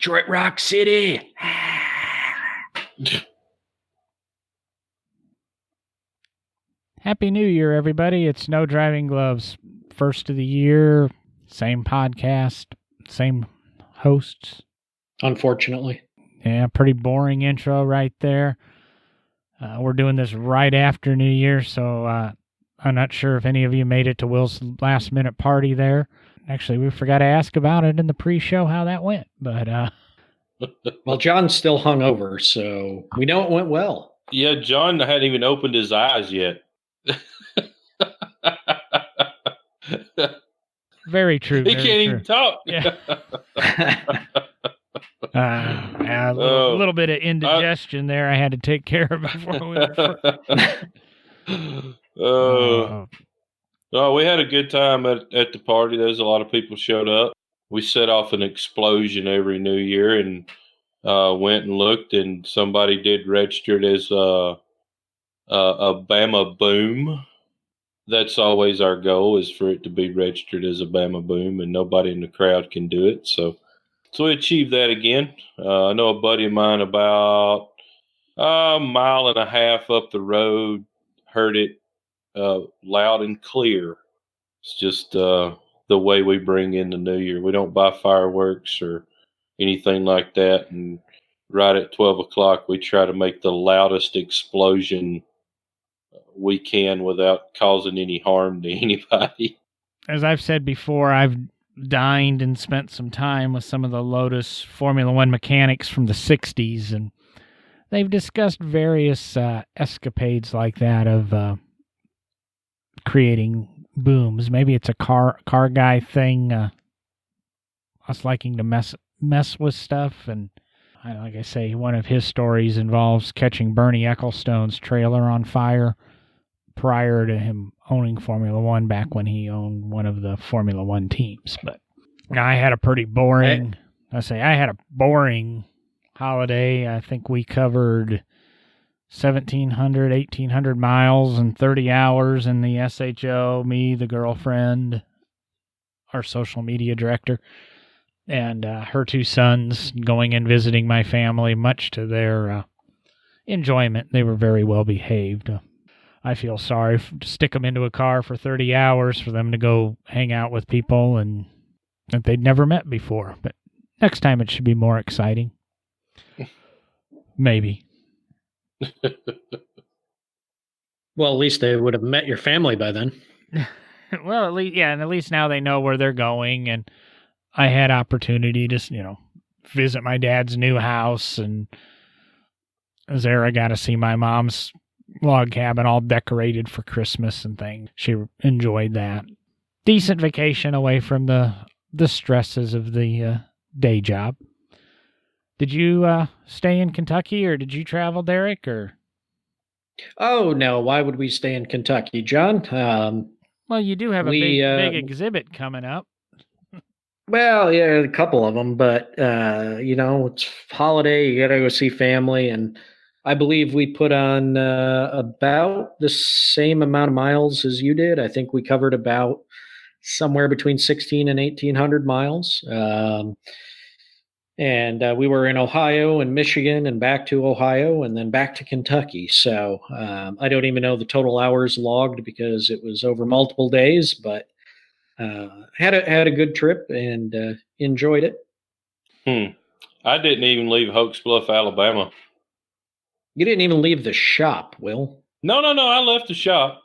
Detroit Rock City. Happy New Year, everybody. It's No Driving Gloves. First of the year, same podcast, same hosts. Unfortunately. Yeah, pretty boring intro right there. We're doing this right after New Year, so I'm not sure if any of you made it to Will's last-minute party there. Actually, we forgot to ask about it in the pre-show, how that went. But well, John's still hungover, so we know it went well. Yeah, John hadn't even opened his eyes yet. Very true. He can't even talk. Yeah. A little bit of indigestion there I had to take care of before we were. We had a good time at the party. There's a lot of people showed up. We set off an explosion every New Year and went and looked, and somebody did register it as a Bama Boom. That's always our goal, is for it to be registered as a Bama Boom, and nobody in the crowd can do it. So we achieved that again. I know a buddy of mine about a mile and a half up the road heard it loud and clear. It's just the way we bring in the New Year. We don't buy fireworks or anything like that. And right at 12 o'clock, we try to make the loudest explosion we can without causing any harm to anybody. As I've said before, I've dined and spent some time with some of the Lotus Formula One mechanics from the 60s, and they've discussed various escapades like that of creating booms. Maybe it's a car guy thing, us liking to mess with stuff. And like I say, one of his stories involves catching Bernie Ecclestone's trailer on fire prior to him owning Formula One, back when he owned one of the Formula One teams. But I had a pretty boring, I had a boring holiday. I think we covered 1,700, 1,800 miles in 30 hours in the SHO, me, the girlfriend, our social media director, and her two sons, going and visiting my family, much to their enjoyment. They were very well behaved. I feel sorry to stick them into a car for 30 hours for them to go hang out with people and that they'd never met before. But next time it should be more exciting. Maybe. Well, at least they would have met your family by then. Well, at least now they know where they're going, and I had opportunity to, visit my dad's new house, and Zara got to see my mom's log cabin all decorated for Christmas and things. She enjoyed that. Decent vacation away from the stresses of the day job. Did you stay in Kentucky, or did you travel, Derek? Or oh no, why would we stay in Kentucky, John? Well, you do have a big exhibit coming up. Well, yeah, a couple of them, but it's holiday. You got to go see family, and I believe we put on about the same amount of miles as you did. I think we covered about somewhere between 1,600 and 1,800 miles. And we were in Ohio and Michigan and back to Ohio and then back to Kentucky. So I don't even know the total hours logged because it was over multiple days, but had a good trip and enjoyed it. I didn't even leave Hokes Bluff, Alabama. You didn't even leave the shop, Will? No. I left the shop.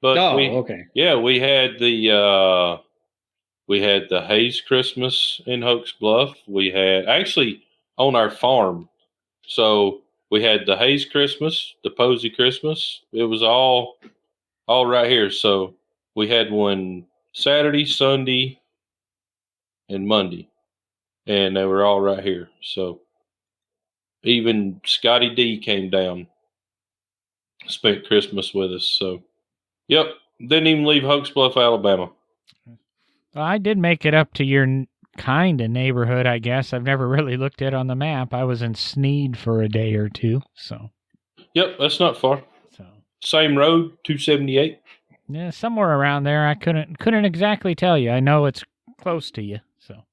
But okay. Yeah, we had the Hayes Christmas in Hokes Bluff. We had actually on our farm. So we had the Hayes Christmas, the Posey Christmas. It was all right here. So we had one Saturday, Sunday, and Monday. And they were all right here. So even Scotty D came down, spent Christmas with us. So, yep, didn't even leave Hokes Bluff, Alabama. Well, I did make it up to your kind of neighborhood, I guess. I've never really looked at it on the map. I was in Sneed for a day or two, so. Yep, that's not far. So same road, 278. Yeah, somewhere around there. I couldn't exactly tell you. I know it's close to you, so.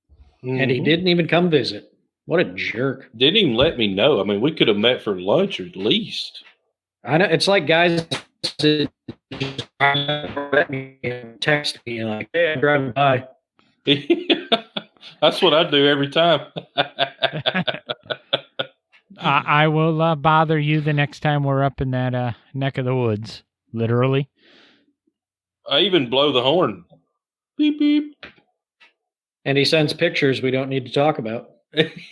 And he didn't even come visit. What a jerk. Didn't even let me know. I mean, we could have met for lunch or at least. I know it's like guys that text me like, "Hey, I'm driving by." That's what I do every time. I will bother you the next time we're up in that neck of the woods, literally. I even blow the horn. Beep, beep. And he sends pictures we don't need to talk about.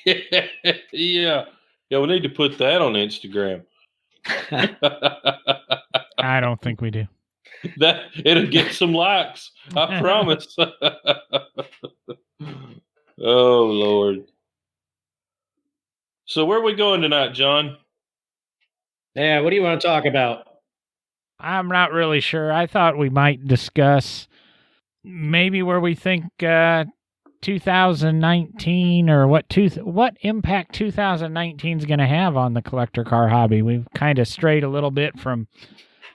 Yeah, we need to put that on Instagram. I don't think we do. That it'll get some likes. I promise. Oh Lord. So where are we going tonight, John? Yeah, what do you want to talk about? I'm not really sure. I thought we might discuss maybe where we think 2019 or what impact 2019 is going to have on the collector car hobby. We've kind of strayed a little bit from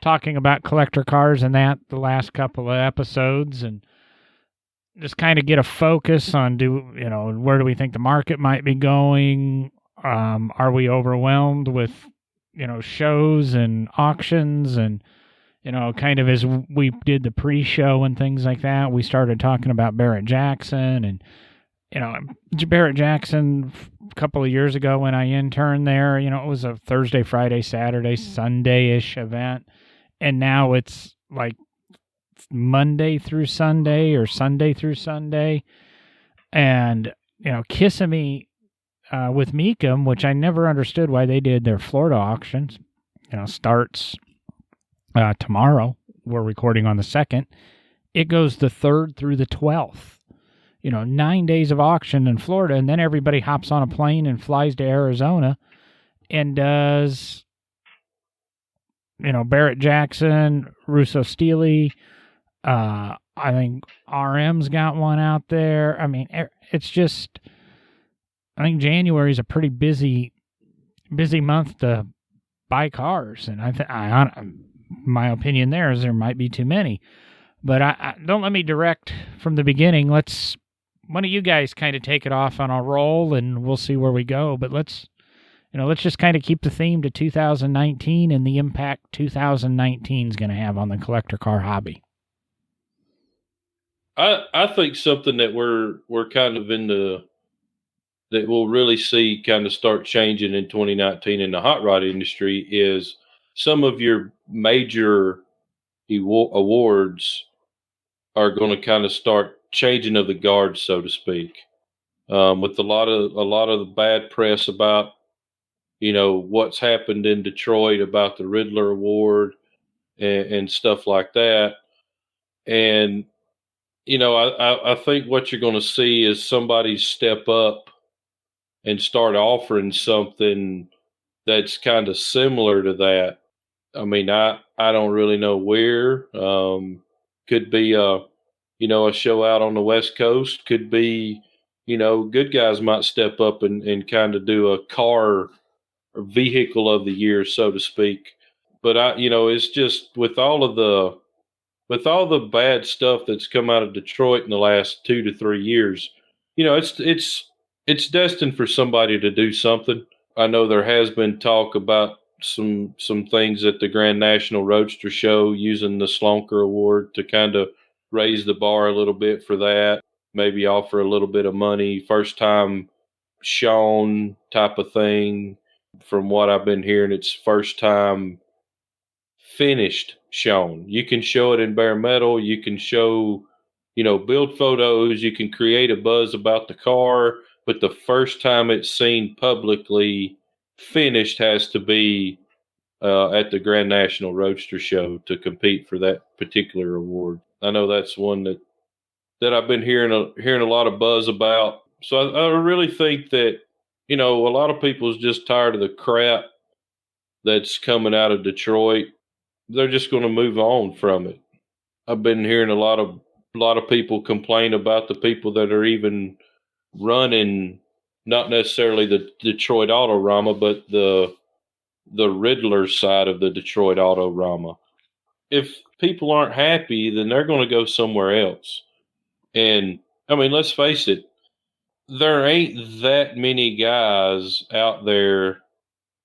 talking about collector cars and that the last couple of episodes, and just kind of get a focus on where do we think the market might be going? Are we overwhelmed with shows and auctions, and kind of as we did the pre-show and things like that, we started talking about Barrett Jackson. And Barrett Jackson a couple of years ago when I interned there, it was a Thursday, Friday, Saturday, Sunday-ish event, and now it's like Monday through Sunday or Sunday through Sunday. And Kissimmee with Mecum, which I never understood why they did their Florida auctions, starts tomorrow. We're recording on the 2nd. It goes the 3rd through the 12th. 9 days of auction in Florida, and then everybody hops on a plane and flies to Arizona and does Barrett Jackson, Russo Steely. I think RM's got one out there. I mean, it's just, I think January is a pretty busy month to buy cars, and my opinion there is there might be too many. But I don't let me direct from the beginning. One of you guys kind of take it off on a roll, and we'll see where we go. But let's just kind of keep the theme to 2019 and the impact 2019 is going to have on the collector car hobby. I think something that we're kind of that we'll really see kind of start changing in 2019 in the hot rod industry is some of your major awards are going to kind of start changing of the guard, so to speak, with a lot of the bad press about what's happened in Detroit about the Riddler Award and stuff like that. And I think what you're going to see is somebody step up and start offering something that's kind of similar to that. I mean, I don't really know where. Could be a show out on the West Coast. Could be, good guys might step up and kind of do a car or vehicle of the year, so to speak. But it's just with all the bad stuff that's come out of Detroit in the last 2 to 3 years, it's destined for somebody to do something. I know there has been talk about some things at the Grand National Roadster Show using the Slonker Award to kind of raise the bar a little bit for that, maybe offer a little bit of money, first time shown type of thing. From what I've been hearing, it's first time finished shown. You can show it in bare metal. You can show, build photos. You can create a buzz about the car, but the first time it's seen publicly finished has to be at the Grand National Roadster Show to compete for that particular award. I know that's one that I've been hearing a lot of buzz about. So I really think that, a lot of people is just tired of the crap that's coming out of Detroit. They're just going to move on from it. I've been hearing a lot of people complain about the people that are even running, not necessarily the Detroit Autorama, but the Riddler side of the Detroit Autorama. If people aren't happy, then they're going to go somewhere else. And I mean, let's face it, there ain't that many guys out there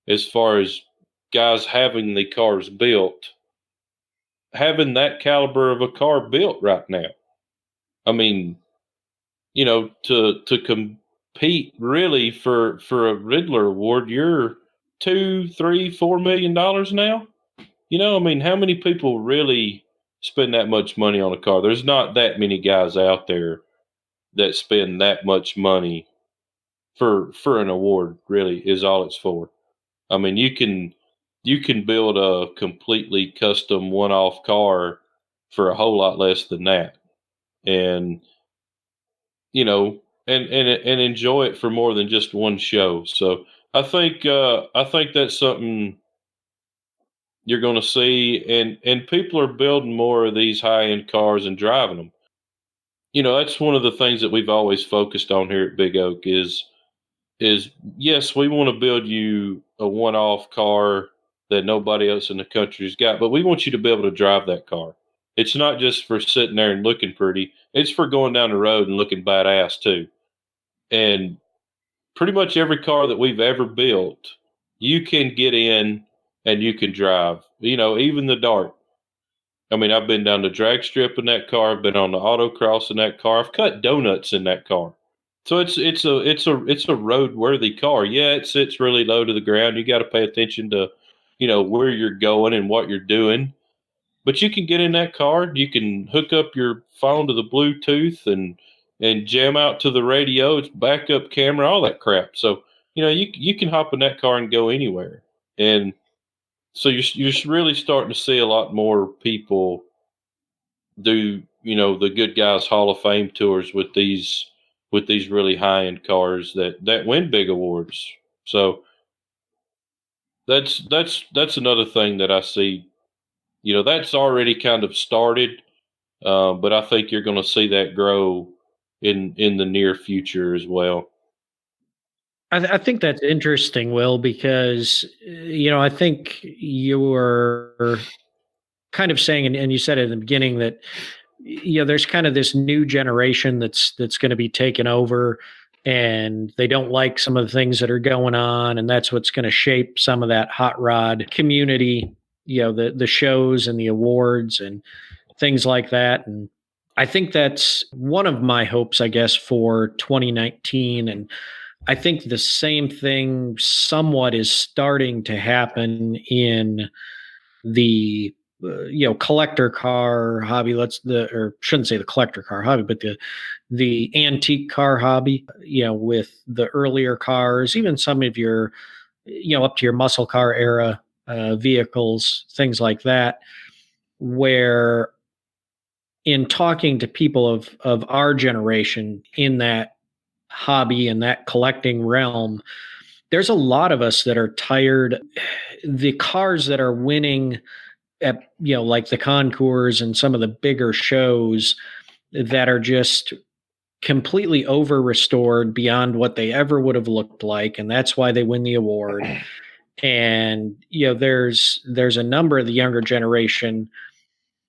as far as guys having the cars built, having that caliber of a car built right now. I mean, to compete really for a Riddler Award, you're $2, $3, $4 million now. I mean, how many people really spend that much money on a car? There's not that many guys out there that spend that much money for an award. Really, is all it's for. I mean, you can build a completely custom one-off car for a whole lot less than that, and and enjoy it for more than just one show. So I think that's something you're going to see, and people are building more of these high-end cars and driving them. That's one of the things that we've always focused on here at Big Oak is yes, we want to build you a one-off car that nobody else in the country's got, but we want you to be able to drive that car. It's not just for sitting there and looking pretty. It's for going down the road and looking badass too. And pretty much every car that we've ever built, you can get in and you can drive. Even the Dart. I mean, I've been down the drag strip in that car. I've been on the autocross in that car. I've cut donuts in that car. So it's a roadworthy car. Yeah, it sits really low to the ground. You got to pay attention to, where you're going and what you're doing. But you can get in that car. You can hook up your phone to the Bluetooth and jam out to the radio. It's backup camera, all that crap. So you can hop in that car and go anywhere. And so you're really starting to see a lot more people do the Good Guys Hall of Fame tours with these really high end cars that win big awards. So that's another thing that I see. That's already kind of started, but I think you're going to see that grow in the near future as well. I think that's interesting, Will, because I think you were kind of saying, and you said at the beginning that there's kind of this new generation that's going to be taken over, and they don't like some of the things that are going on, and that's what's going to shape some of that hot rod community. The shows and the awards and things like that, and I think that's one of my hopes, I guess, for 2019. And I think the same thing somewhat is starting to happen in the collector car hobby. Or shouldn't say the collector car hobby, but the antique car hobby. With the earlier cars, even some of your up to your muscle car era vehicles, things like that, where in talking to people of our generation in that hobby and that collecting realm, there's a lot of us that are tired. The cars that are winning at like the concours and some of the bigger shows that are just completely over restored beyond what they ever would have looked like, and that's why they win the award. And there's a number of the younger generation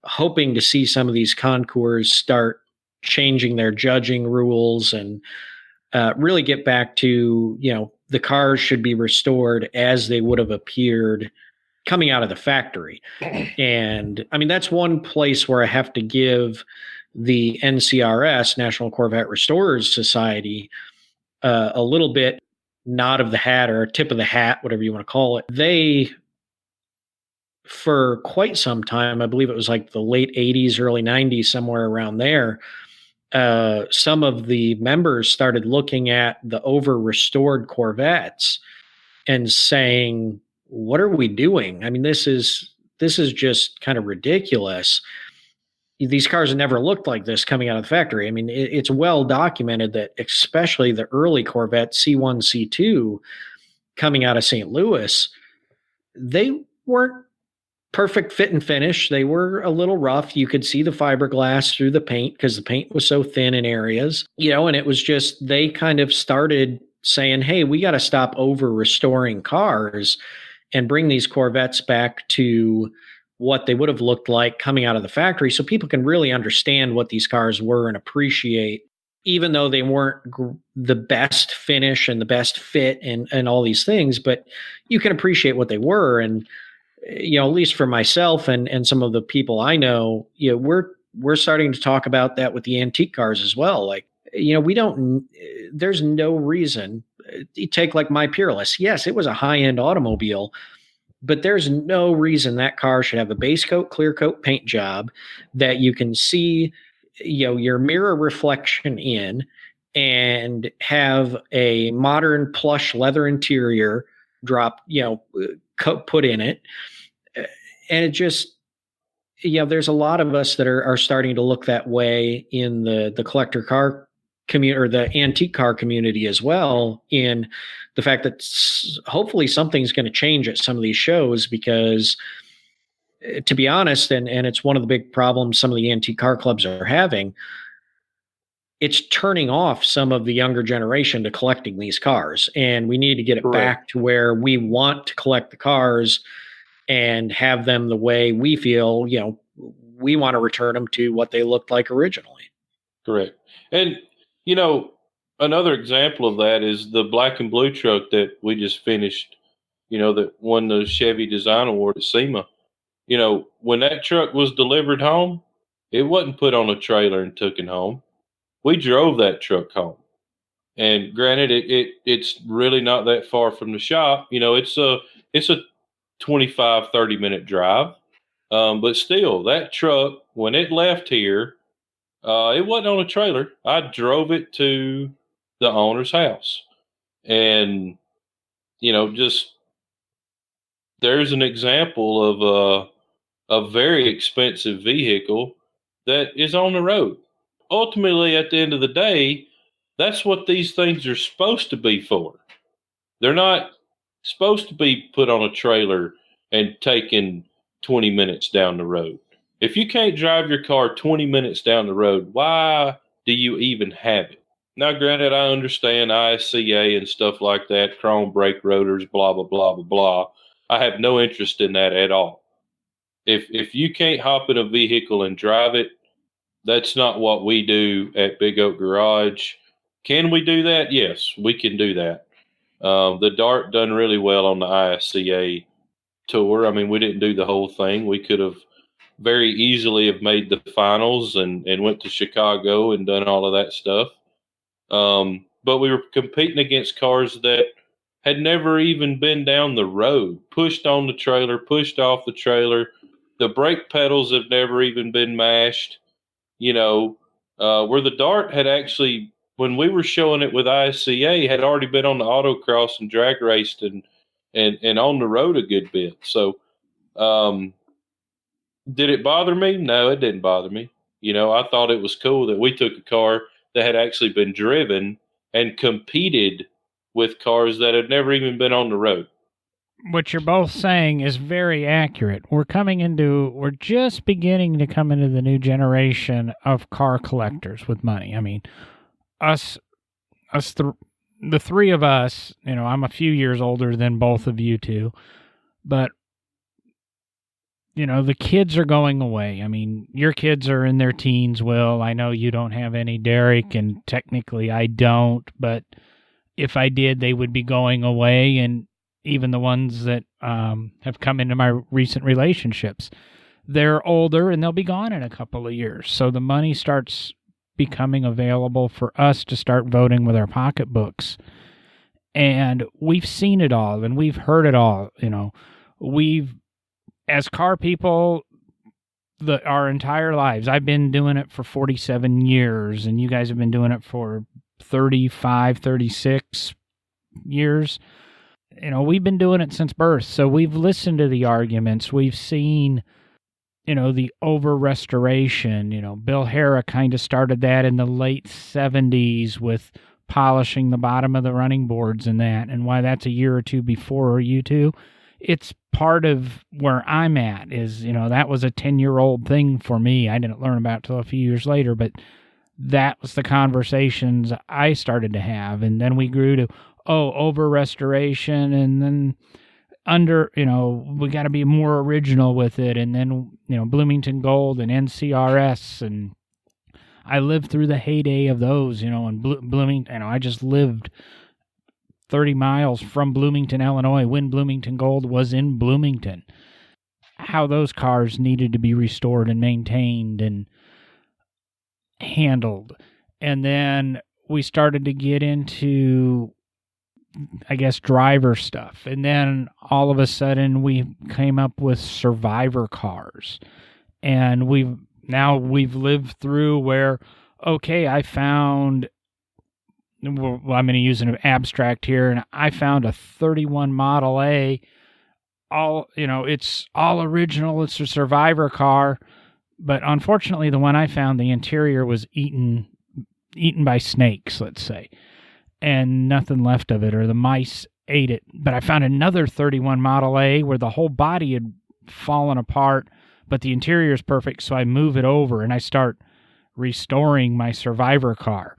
hoping to see some of these concours start changing their judging rules and really get back to, the cars should be restored as they would have appeared coming out of the factory. And I mean, that's one place where I have to give the NCRS, National Corvette Restorers Society, a little bit nod of the hat or tip of the hat, whatever you want to call it. They, for quite some time, I believe it was like the late 80s, early 90s, somewhere around there, some of the members started looking at the over-restored Corvettes and saying, what are we doing? I mean, this is just kind of ridiculous. These cars never looked like this coming out of the factory. I mean, it's well documented that especially the early Corvette C1, C2 coming out of St. Louis, they weren't perfect fit and finish. They were a little rough. You could see the fiberglass through the paint because the paint was so thin in areas, and it was just, they kind of started saying, hey, we got to stop over restoring cars and bring these Corvettes back to what they would have looked like coming out of the factory so people can really understand what these cars were and appreciate even though they weren't the best finish and the best fit and all these things, but you can appreciate what they were. And, at least for myself and some of the people I know, we're starting to talk about that with the antique cars as well. Like, there's no reason. You take like my Peerless. Yes, it was a high-end automobile, but there's no reason that car should have a base coat, clear coat paint job that you can see, your mirror reflection in, and have a modern plush leather interior put in it. And it just, there's a lot of us that are starting to look that way in the collector car community or the antique car community as well, in the fact that hopefully something's going to change at some of these shows, because to be honest, and it's one of the big problems some of the antique car clubs are having, it's turning off some of the younger generation to collecting these cars. And we need to get it back to where we want to collect the cars and have them the way we feel, we want to return them to what they looked like originally. Correct. And, another example of that is the black and blue truck that we just finished, that won the Chevy Design Award at SEMA. When that truck was delivered home, it wasn't put on a trailer and taken home. We drove that truck home. And granted, it's really not that far from the shop. It's a 25, 30-minute drive. But still, that truck, when it left here, it wasn't on a trailer. I drove it to the owner's house. And, just there's an example of a very expensive vehicle that is on the road. Ultimately, at the end of the day, that's what these things are supposed to be for. They're not supposed to be put on a trailer and taken 20 minutes down the road. If you can't drive your car 20 minutes down the road, why do you even have it? Now, granted, I understand ISCA and stuff like that, chrome brake rotors, blah, blah, blah, blah, blah. I have no interest in that at all. If you can't hop in a vehicle and drive it, that's not what we do at Big Oak Garage. Can we do that? Yes, we can do that. The Dart done really well on the ISCA tour. I mean, we didn't do the whole thing. We could have very easily have made the finals and went to Chicago and done all of that stuff. But we were competing against cars that had never even been down the road, pushed on the trailer, pushed off the trailer. The brake pedals have never even been mashed. Where the Dart had actually, when we were showing it with ISCA, had already been on the autocross and drag raced and on the road a good bit. So, did it bother me? No, it didn't bother me. I thought it was cool that we took a car that had actually been driven and competed with cars that had never even been on the road. What you're both saying is very accurate. We're just beginning to come into the new generation of car collectors with money. I mean, the three of us, I'm a few years older than both of you two, but the kids are going away. I mean, your kids are in their teens, Will. I know you don't have any, Derek, and technically I don't, but if I did, they would be going away, and even the ones that have come into my recent relationships, they're older and they'll be gone in a couple of years. So the money starts becoming available for us to start voting with our pocketbooks. And we've seen it all and we've heard it all. We've, as car people, our entire lives, I've been doing it for 47 years and you guys have been doing it for 35, 36 years. We've been doing it since birth, so we've listened to the arguments. We've seen, the over-restoration. Bill Harrah kind of started that in the late 70s with polishing the bottom of the running boards and that, and why that's a year or two before you two. It's part of where I'm at is, that was a 10-year-old thing for me. I didn't learn about it till a few years later, but that was the conversations I started to have, and then we grew to, over restoration, and then we got to be more original with it, and then Bloomington Gold and NCRS, and I lived through the heyday of those, in Bloomington. I just lived 30 miles from Bloomington, Illinois, when Bloomington Gold was in Bloomington. How those cars needed to be restored and maintained and handled. And then we started to get into, I guess, driver stuff. And then all of a sudden we came up with survivor cars. And we've lived through where, okay, I found, well, I'm going to use an abstract here, and I found a 31 Model A. It's all original. It's a survivor car. But unfortunately, the one I found, the interior was eaten by snakes, let's say, and nothing left of it, or the mice ate it. But I found another 31 Model A where the whole body had fallen apart, but the interior is perfect, so I move it over and I start restoring my survivor car.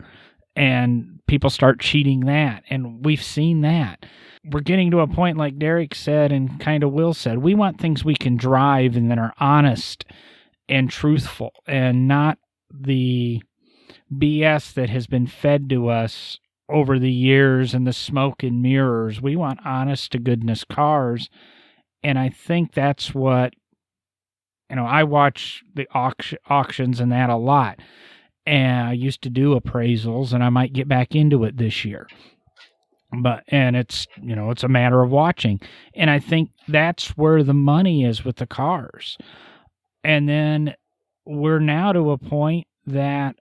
And people start cheating that, and we've seen that. We're getting to a point, like Derek said and kind of Will said, we want things we can drive and that are honest and truthful, and not the BS that has been fed to us over the years and the smoke and mirrors. We want honest to goodness cars, and I think that's what, I watch the auctions and that a lot, and I used to do appraisals, and I might get back into it this year. And it's, it's a matter of watching, and I think that's where the money is with the cars. And then we're now to a point that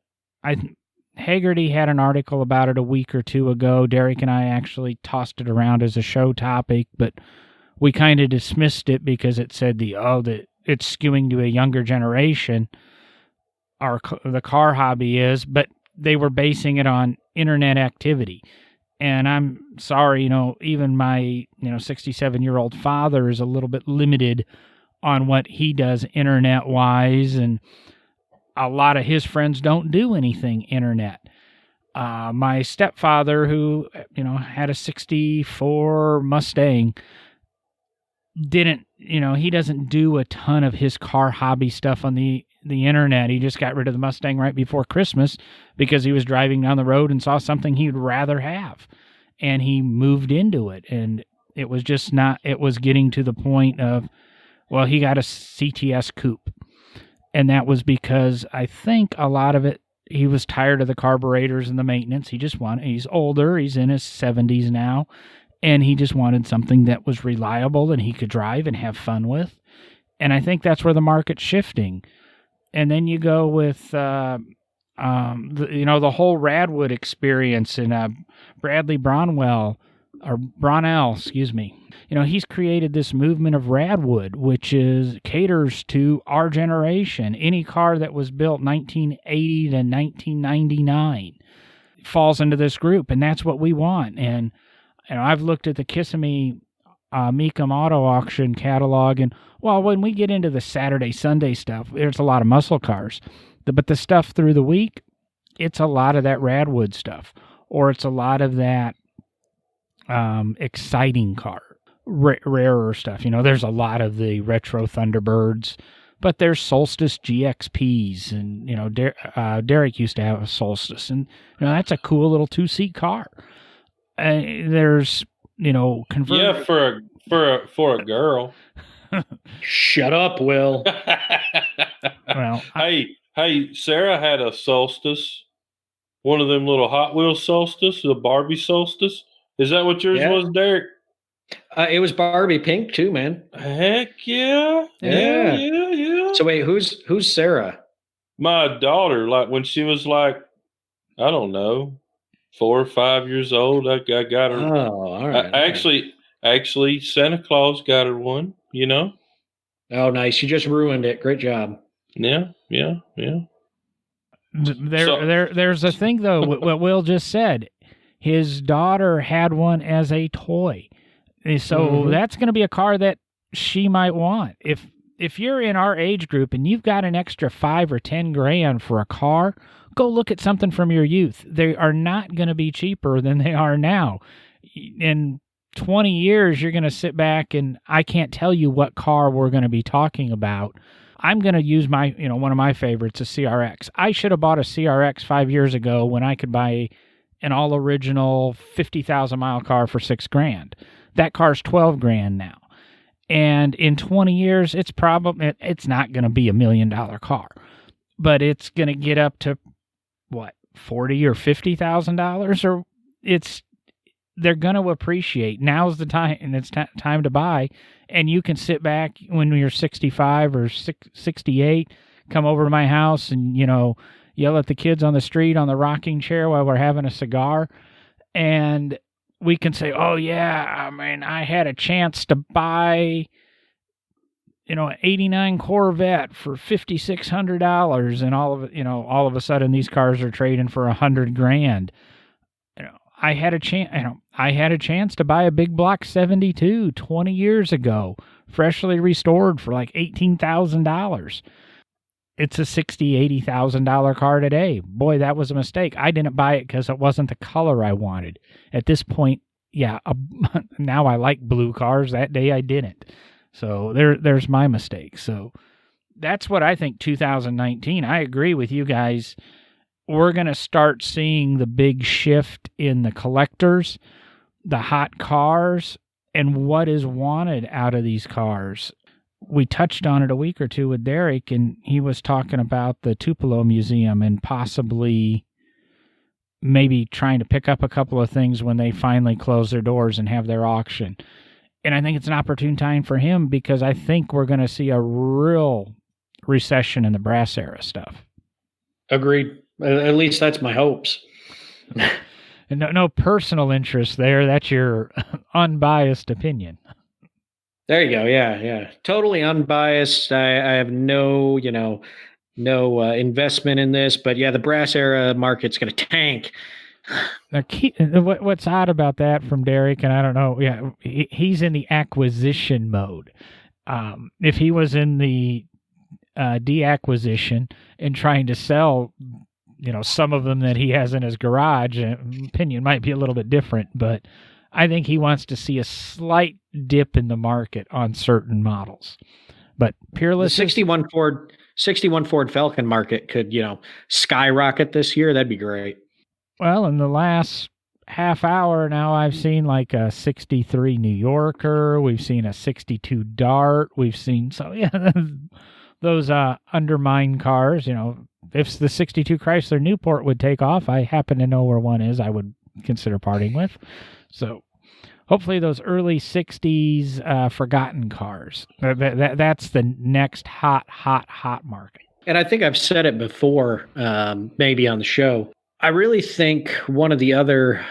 Hagerty had an article about it a week or two ago. Derek and I actually tossed it around as a show topic, but we kind of dismissed it because it said that it's skewing to a younger generation. The car hobby is, but they were basing it on internet activity. And I'm sorry, even my 67-year-old father is a little bit limited on what he does internet-wise, and a lot of his friends don't do anything internet. My stepfather, who had a 64 Mustang, didn't, he doesn't do a ton of his car hobby stuff on the internet. He just got rid of the Mustang right before Christmas because he was driving down the road and saw something he'd rather have, and he moved into it. And it was just not, it was getting to the point of, well, he got a CTS coupe, and that was because I think a lot of it, he was tired of the carburetors and the maintenance. He's older, he's in his 70s now, and he just wanted something that was reliable and he could drive and have fun with. And I think that's where the market's shifting. And then you go with, the whole Radwood experience, and Bradley Brownell, he's created this movement of Radwood, which caters to our generation. Any car that was built 1980 to 1999 falls into this group, and that's what we want. And I've looked at the Kissimmee Mecum Auto Auction catalog, and when we get into the Saturday, Sunday stuff, there's a lot of muscle cars. But the stuff through the week, it's a lot of that Radwood stuff, or it's a lot of that exciting car, rarer stuff. There's a lot of the retro Thunderbirds, but there's Solstice GXPs, and Derek used to have a Solstice, and that's a cool little 2-seat car. There's yeah, for a girl. Shut up, Will. Well, hey, Sarah had a Solstice, one of them little Hot Wheels Solstice, the Barbie Solstice. Is that what yours was, Derek? It was Barbie pink too, man. Heck yeah. Yeah. So wait, who's Sarah? My daughter, like when she was like, I don't know, 4 or 5 years old, I got her. Oh, all right. Actually, Santa Claus got her one, Oh, nice. You just ruined it. Great job. Yeah. There's a thing, though, what Will just said. His daughter had one as a toy. So that's going to be a car that she might want. If you're in our age group and you've got an extra $5 or $10 grand for a car, go look at something from your youth. They are not going to be cheaper than they are now. In 20 years, you're going to sit back, and I can't tell you what car we're going to be talking about. I'm going to use my, one of my favorites, a CRX. I should have bought a CRX 5 years ago when I could buy an all original 50,000 mile car for $6,000. That car's $12,000 now. And in 20 years, it's not going to be $1 million car, but it's going to get up to what, $40,000 or $50,000, or they're going to appreciate. Now's the time, and it's time to buy. And you can sit back when you're 65 or 68, come over to my house and, yell at the kids on the street on the rocking chair while we're having a cigar. And we can say, oh yeah, I had a chance to buy, an 89 Corvette for $5,600, and all of a sudden these cars are trading for $100,000. I had a chance to buy a big block 72 20 years ago, freshly restored for like $18,000. It's a $60,000, $80,000 car today. Boy, that was a mistake. I didn't buy it because it wasn't the color I wanted. At this point, yeah, now I like blue cars. That day I didn't. So there's my mistake. So that's what I think 2019. I agree with you guys. We're going to start seeing the big shift in the collectors, the hot cars, and what is wanted out of these cars. We touched on it a week or two with Derek, and he was talking about the Tupelo Museum and possibly maybe trying to pick up a couple of things when they finally close their doors and have their auction. And I think it's an opportune time for him because I think we're going to see a real recession in the brass era stuff. Agreed. At least that's my hopes. No personal interest there. That's your unbiased opinion. There you go. Yeah. Totally unbiased. I have no investment in this, but yeah, the brass era market's going to tank. Now, what's odd about that from Derek, and I don't know, yeah, he's in the acquisition mode. If he was in the deacquisition and trying to sell, some of them that he has in his garage, opinion might be a little bit different, but I think he wants to see a slight dip in the market on certain models. But Peerless, the 61 Ford Falcon market could, skyrocket this year. That'd be great. Well, in the last half hour now, I've seen like a 63 New Yorker. We've seen a 62 Dart. We've seen, those undermined cars. If the 62 Chrysler Newport would take off, I happen to know where one is I would consider parting with. So hopefully those early 60s forgotten cars. That's the next hot market. And I think I've said it before, maybe on the show. I really think one of the other,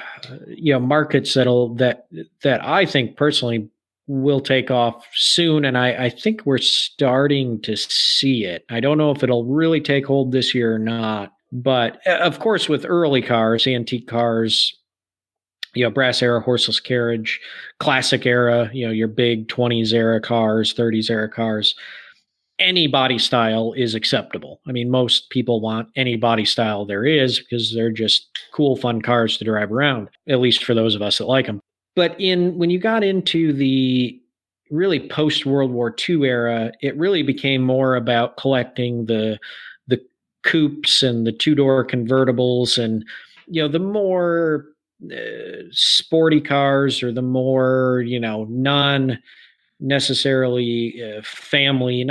markets that I think personally will take off soon, and I think we're starting to see it. I don't know if it'll really take hold this year or not, but of course with early cars, antique cars, brass era, horseless carriage, classic era, your big 20s era cars, 30s era cars, any body style is acceptable. I mean, most people want any body style there is because they're just cool, fun cars to drive around, at least for those of us that like them. But when you got into the really post-World War II era, it really became more about collecting the coupes and the two-door convertibles and, the more sporty cars or the more, not necessarily family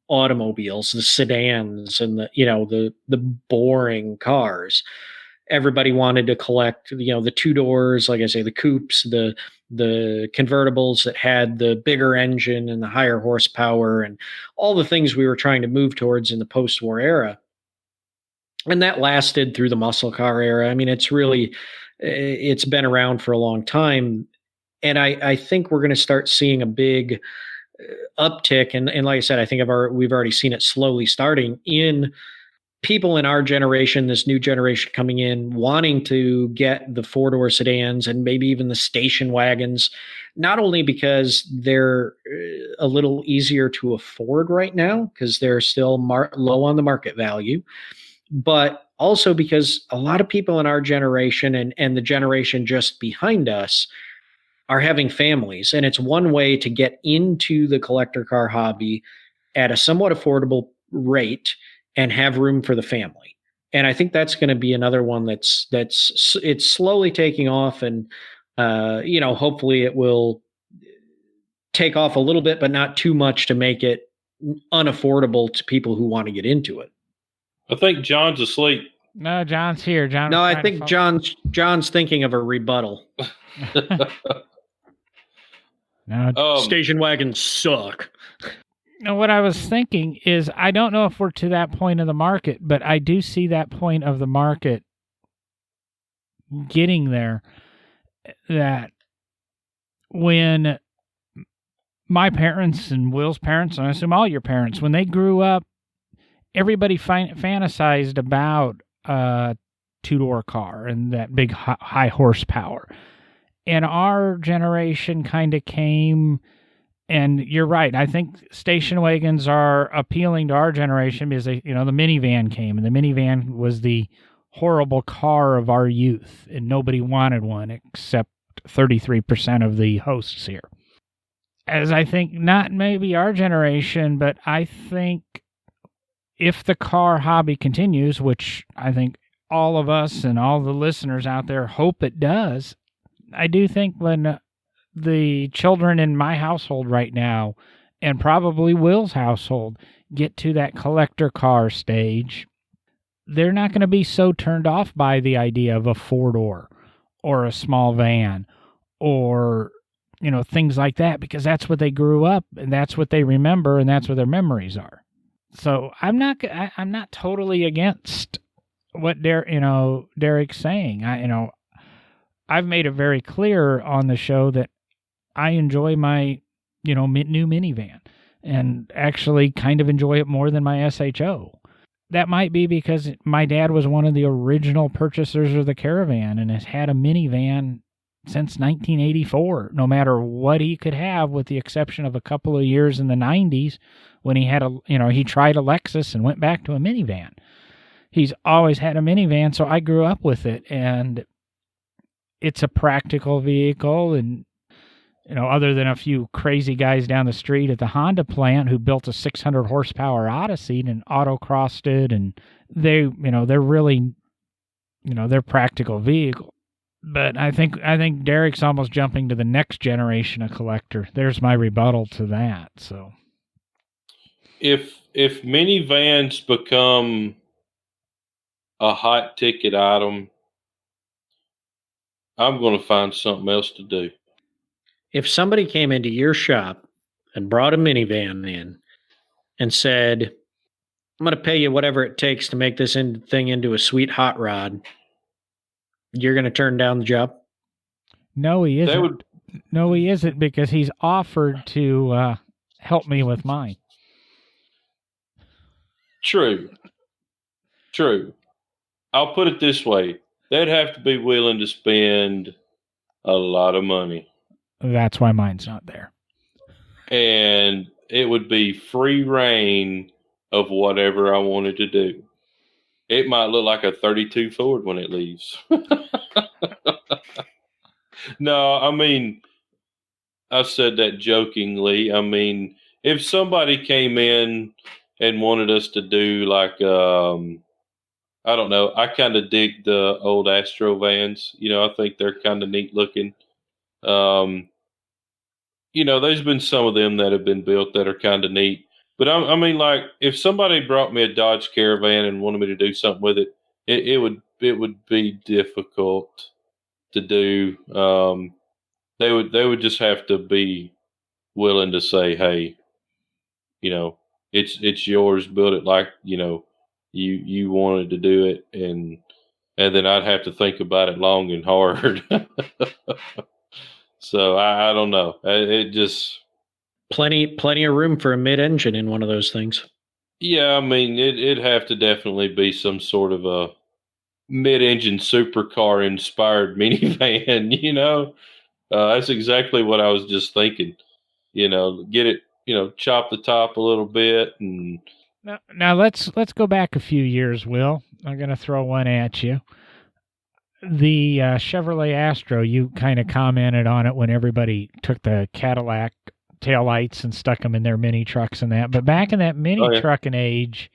automobiles, the sedans and the boring cars. Everybody wanted to collect, the two doors, like I say, the coupes, the convertibles that had the bigger engine and the higher horsepower and all the things we were trying to move towards in the post-war era. And that lasted through the muscle car era. I mean, it's been around for a long time. And I think we're going to start seeing a big uptick. And like I said, I think we've already seen it slowly starting in people in our generation, this new generation coming in, wanting to get the four-door sedans and maybe even the station wagons, not only because they're a little easier to afford right now, because they're still low on the market value, but also because a lot of people in our generation and the generation just behind us are having families. And it's one way to get into the collector car hobby at a somewhat affordable rate and have room for the family. And I think that's going to be another one that's it's slowly taking off, and hopefully it will take off a little bit, but not too much to make it unaffordable to people who want to get into it. I think John's asleep. No, John's here. John. No, I think John's thinking of a rebuttal. No, station wagons suck. Now, what I was thinking is, I don't know if we're to that point of the market, but I do see that point of the market getting there. That when my parents and Will's parents, and I assume all your parents, when they grew up, everybody fantasized about a two-door car and that big high horsepower. And our generation kind of came, and you're right, I think station wagons are appealing to our generation because the minivan came, and the minivan was the horrible car of our youth, and nobody wanted one except 33% of the hosts here. As I think, not maybe our generation, but I think if the car hobby continues, which I think all of us and all the listeners out there hope it does, I do think when the children in my household right now, and probably Will's household, get to that collector car stage, they're not going to be so turned off by the idea of a four-door or a small van or things like that, because that's what they grew up, and that's what they remember, and that's what their memories are. So I'm not totally against what Derek's saying. I've made it very clear on the show that I enjoy my new minivan, and actually kind of enjoy it more than my SHO. That might be because my dad was one of the original purchasers of the Caravan and has had a minivan since 1984, no matter what he could have, with the exception of a couple of years in the 90s when he had he tried a Lexus and went back to a minivan. He's always had a minivan, so I grew up with it, and it's a practical vehicle. And other than a few crazy guys down the street at the Honda plant who built a 600 horsepower Odyssey and autocrossed it, and they're really, they're practical vehicles. But I think Derek's almost jumping to the next generation of collector. There's my rebuttal to that. So, if minivans become a hot ticket item, I'm going to find something else to do. If somebody came into your shop and brought a minivan in and said, "I'm going to pay you whatever it takes to make this thing into a sweet hot rod," you're going to turn down the job? No, he isn't. No, he isn't, because he's offered to help me with mine. True. I'll put it this way. They'd have to be willing to spend a lot of money. That's why mine's not there. And it would be free reign of whatever I wanted to do. It might look like a 32 Ford when it leaves. No, I mean, I said that jokingly. I mean, if somebody came in and wanted us to do like, I don't know, I kind of dig the old Astro vans. I think they're kind of neat looking. There's been some of them that have been built that are kind of neat. But I mean, like, if somebody brought me a Dodge Caravan and wanted me to do something with it, it would be difficult to do. They would just have to be willing to say, "Hey, it's yours. Build it like you wanted to do it," and then I'd have to think about it long and hard. So I don't know. It just. Plenty of room for a mid-engine in one of those things. Yeah, I mean, it'd have to definitely be some sort of a mid-engine supercar inspired minivan. That's exactly what I was just thinking. Get it, chop the top a little bit. And now let's go back a few years, Will. I'm going to throw one at you. The Chevrolet Astro, you kind of commented on it when everybody took the Cadillac taillights and stuck them in their mini trucks and that. But back in that mini trucking age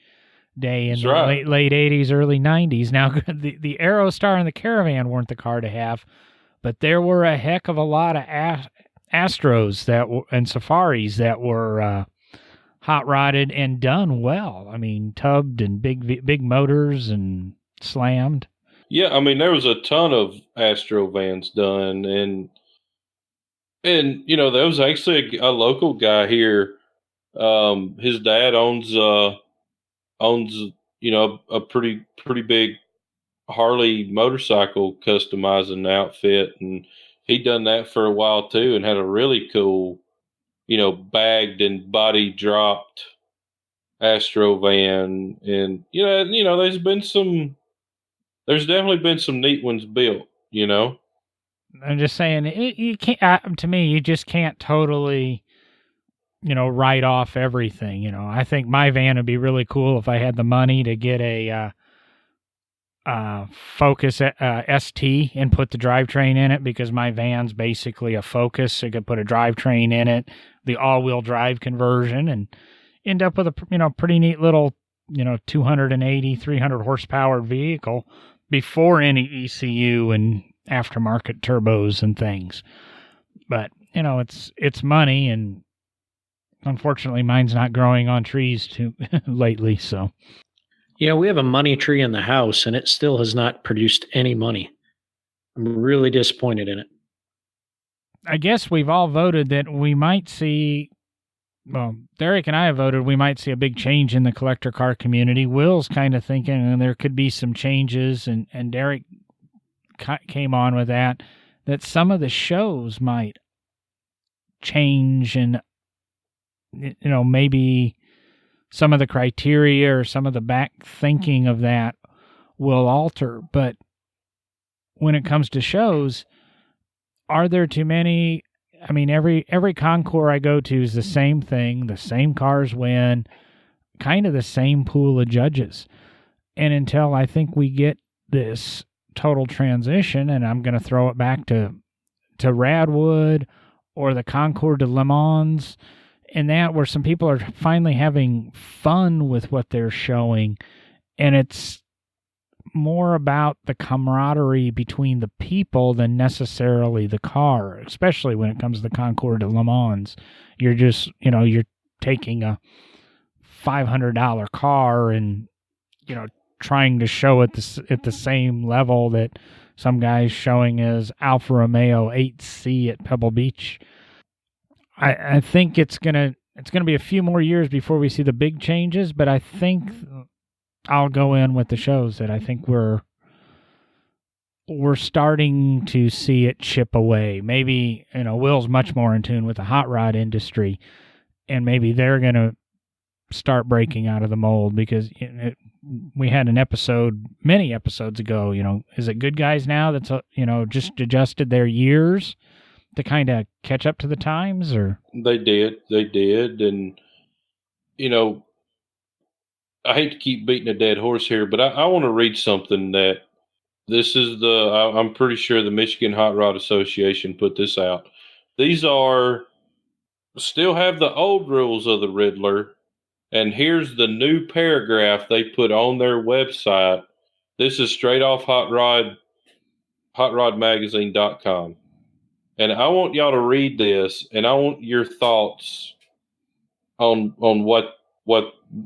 day in the late 80s, early 90s, now the Aerostar and the Caravan weren't the car to have, but there were a heck of a lot of Astros and Safaris that were hot rodded and done well. I mean, tubbed and big motors and slammed. Yeah, I mean, there was a ton of Astro vans done, and there was actually a local guy here. His dad owns a pretty big Harley motorcycle customizing outfit, and he'd done that for a while too, and had a really cool, bagged and body dropped Astro van, and there's definitely been some neat ones built. I'm just saying, you can't. To me, you just can't totally, write off everything. I think my van would be really cool if I had the money to get a Focus ST and put the drivetrain in it, because my van's basically a Focus. So you could put a drivetrain in it, the all-wheel drive conversion, and end up with a pretty neat little 280, 300 horsepower vehicle before any ECU and aftermarket turbos and things. But it's money, and unfortunately mine's not growing on trees too lately. So we have a money tree in the house, and it still has not produced any money. I'm really disappointed in it. I guess we've all voted that we might see, well, Derek and I have voted we might see a big change in the collector car community. Will's kind of thinking there could be some changes, and Derek came on with that some of the shows might change, and maybe some of the criteria or some of the back thinking of that will alter. But when it comes to shows, are there too many? I mean, every concours I go to is the same thing. The same cars win, kind of the same pool of judges. And until I think we get this total transition, and I'm going to throw it back to Radwood or the Concours de Le Mans, and that where some people are finally having fun with what they're showing, and it's more about the camaraderie between the people than necessarily the car, especially when it comes to the Concours de Le Mans. You're just, you're taking a $500 car and, trying to show it at the same level that some guy's showing his Alfa Romeo 8C at Pebble Beach. I think it's gonna be a few more years before we see the big changes, but I think I'll go in with the shows that I think we're starting to see it chip away. Maybe, Will's much more in tune with the hot rod industry, and maybe they're going to start breaking out of the mold, because we had an episode many episodes ago, is it Good Guys Now that's, just adjusted their years to kind of catch up to the times? Or They did. And, I hate to keep beating a dead horse here, but I want to read something that this is I'm pretty sure the Michigan Hot Rod Association put this out. These still have the old rules of the Riddler, and here's the new paragraph they put on their website. This is straight off HotRodMagazine.com. And I want y'all to read this, and I want your thoughts on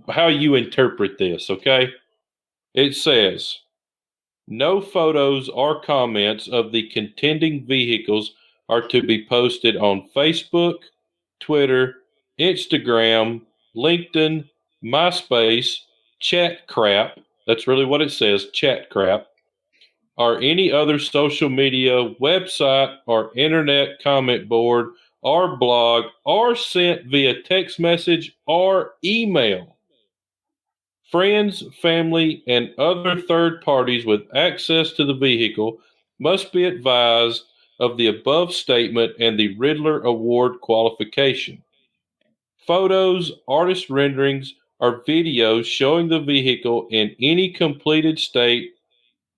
how you interpret this, okay? It says, no photos or comments of the contending vehicles are to be posted on Facebook, Twitter, Instagram, LinkedIn, MySpace, Chat Crap. That's really what it says, Chat Crap. Or any other social media, website, or internet comment board, or blog, or sent via text message or email. Friends, family, and other third parties with access to the vehicle must be advised of the above statement and the Riddler Award qualification. Photos, artist renderings, or videos showing the vehicle in any completed state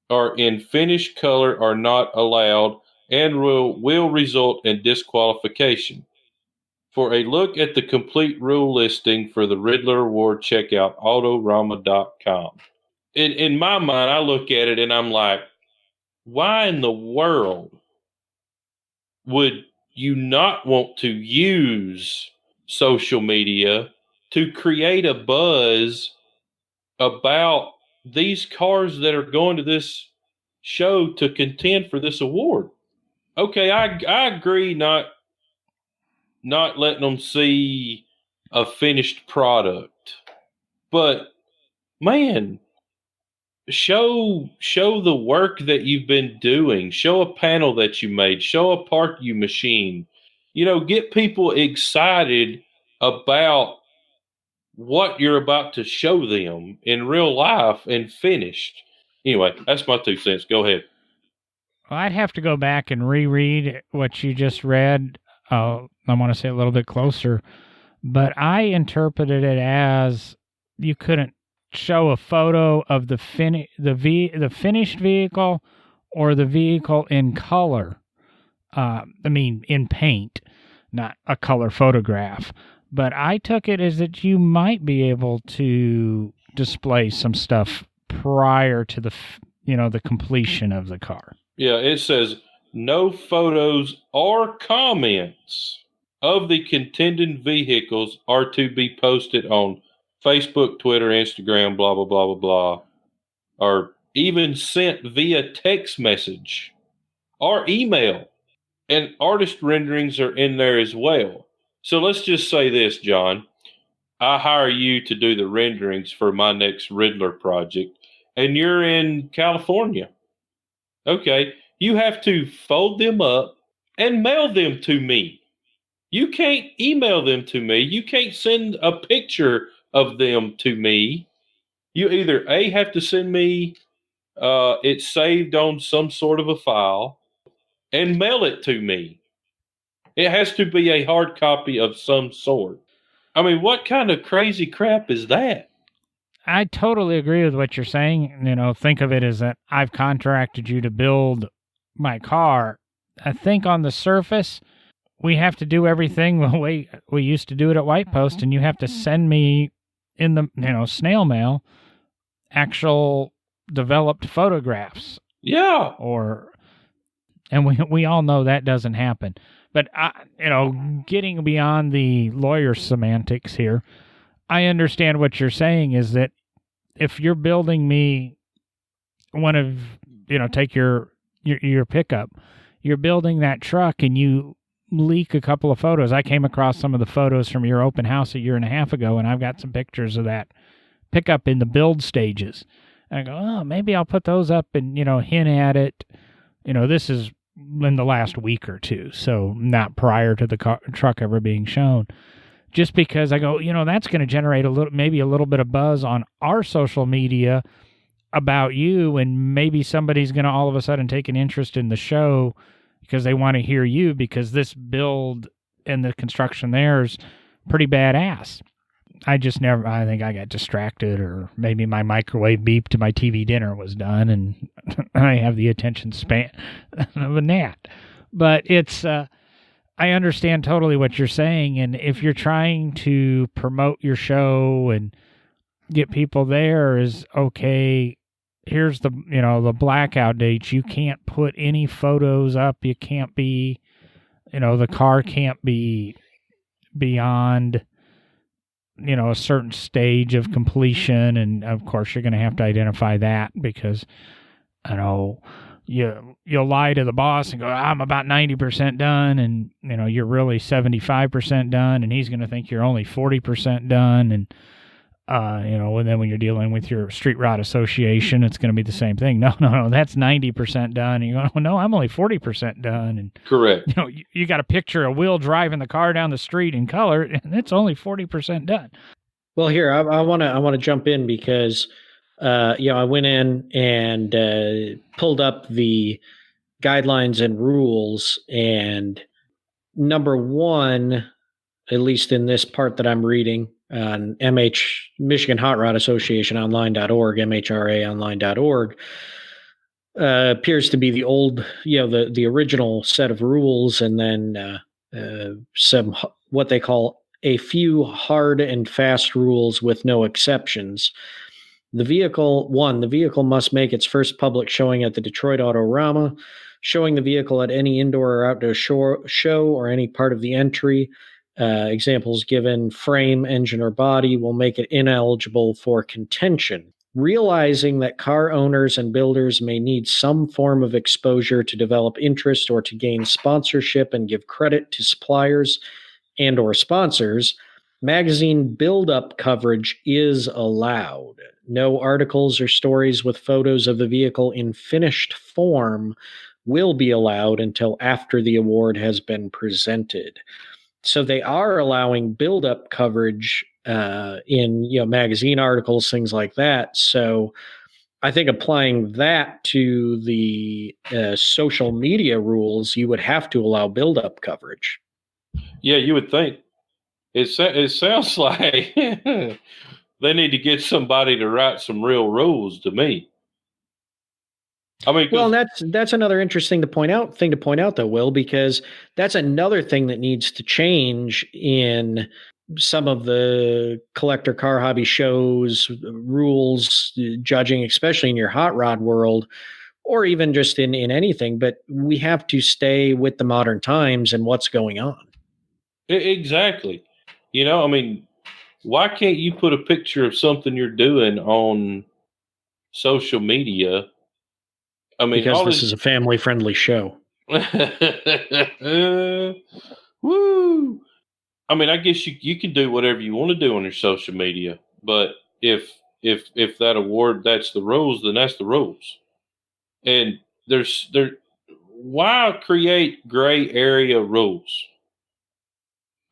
or in finished color are not allowed and will result in disqualification. For a look at the complete rule listing for the Riddler Award, check out Autorama.com. In my mind, I look at it and I'm like, why in the world would you not want to use social media to create a buzz about these cars that are going to this show to contend for this award? Okay, I agree not letting them see a finished product, but man, show the work that you've been doing. Show a panel that you made. Show a part you machined. Get people excited about what you're about to show them in real life and finished. Anyway, that's my 2 cents. Go ahead. Well, I'd have to go back and reread what you just read. I want to say a little bit closer, but I interpreted it as you couldn't show a photo of the finished vehicle or the vehicle in color. In paint, not a color photograph. But I took it as that you might be able to display some stuff prior to the completion of the car. Yeah, it says no photos or comments of the contending vehicles are to be posted on Facebook, Twitter, Instagram, blah, blah, blah, blah, blah, or even sent via text message or email. And artist renderings are in there as well. So let's just say this, John. I hire you to do the renderings for my next Riddler project, and you're in California. Okay, you have to fold them up and mail them to me. You can't email them to me. You can't send a picture of them to me. You either A, have to send me it saved on some sort of a file and mail it to me. It has to be a hard copy of some sort. I mean, what kind of crazy crap is that? I totally agree with what you're saying. Think of it as that I've contracted you to build my car. I think on the surface, we have to do everything the way we used to do it at White Post, and you have to send me in the snail mail actual developed photographs. Yeah. And we all know that doesn't happen. But getting beyond the lawyer semantics here, I understand what you're saying is that if you're building me one of, take your pickup, you're building that truck and you leak a couple of photos. I came across some of the photos from your open house a year and a half ago, and I've got some pictures of that pickup in the build stages. And I go, oh, maybe I'll put those up and, hint at it. This is in the last week or two, so not prior to the truck ever being shown. Just because I go, that's going to generate maybe a little bit of buzz on our social media about you, and maybe somebody's going to all of a sudden take an interest in the show because they want to hear you, because this build and the construction there is pretty badass. I think I got distracted, or maybe my microwave beeped and my TV dinner was done and I have the attention span of a gnat. But it's, I understand totally what you're saying. And if you're trying to promote your show and get people there, is okay, here's the, the blackout dates. You can't put any photos up. You can't be, the car can't be beyond, a certain stage of completion. And of course you're going to have to identify that, because you'll lie to the boss and go, I'm about 90% done. And, you're really 75% done. And he's going to think you're only 40% done. And, and then when you're dealing with your street rod association, it's going to be the same thing. No, that's 90% done. And you're going, well, no, I'm only 40% done. And correct. You got a picture of Will driving the car down the street in color, and it's only 40% done. Well, here, I want to jump in because, I went in and pulled up the guidelines and rules, and number one, at least in this part that I'm reading on Michigan Hot Rod Association Online.org, MHRAonline.org, appears to be the old, the original set of rules, and then some what they call a few hard and fast rules with no exceptions. The vehicle must make its first public showing at the Detroit Autorama. Showing the vehicle at any indoor or outdoor show or any part of the entry, examples given, frame, engine, or body, will make it ineligible for contention. Realizing that car owners and builders may need some form of exposure to develop interest or to gain sponsorship and give credit to suppliers and or sponsors, magazine build-up coverage is allowed. No articles or stories with photos of the vehicle in finished form will be allowed until after the award has been presented. So they are allowing build-up coverage in magazine articles, things like that. So I think applying that to the social media rules, you would have to allow build-up coverage. Yeah, you would think. It sounds like they need to get somebody to write some real rules to me. I mean, well, that's another interesting thing to point out, though, Will, because that's another thing that needs to change in some of the collector car hobby shows, rules, judging, especially in your hot rod world, or even just in anything. But we have to stay with the modern times and what's going on. Exactly. I mean, why can't you put a picture of something you're doing on social media? I mean, because this is a family-friendly show. Woo! I mean, I guess you can do whatever you want to do on your social media, but if that award, that's the rules, then that's the rules. And why create gray area rules?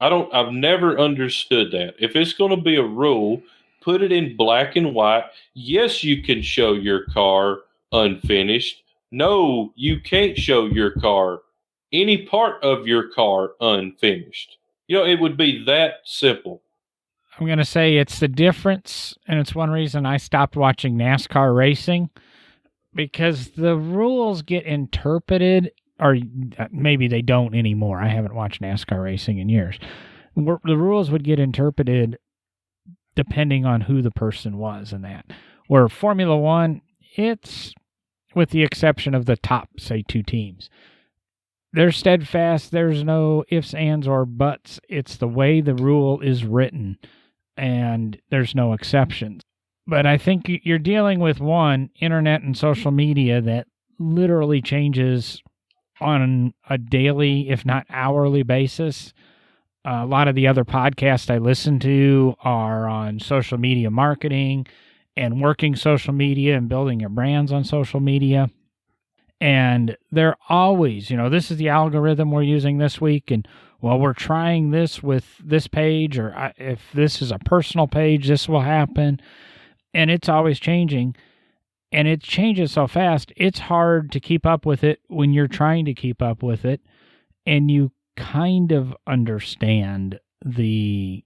I've never understood that. If it's going to be a rule, put it in black and white. Yes, you can show your car unfinished. No, you can't show your car, any part of your car, unfinished. It would be that simple. I'm going to say it's the difference, and it's one reason I stopped watching NASCAR racing, because the rules get interpreted, or maybe they don't anymore. I haven't watched NASCAR racing in years. The rules would get interpreted depending on who the person was in that. Where Formula One, it's, with the exception of the top, say, 2 teams, they're steadfast. There's no ifs, ands, or buts. It's the way the rule is written, and there's no exceptions. But I think you're dealing with internet and social media that literally changes on a daily, if not hourly basis. A lot of the other podcasts I listen to are on social media marketing and working social media and building your brands on social media. And they're always, this is the algorithm we're using this week. And, well, we're trying this with this page, or if this is a personal page, this will happen. And it's always changing. And it changes so fast, it's hard to keep up with it when you're trying to keep up with it. And you kind of understand the,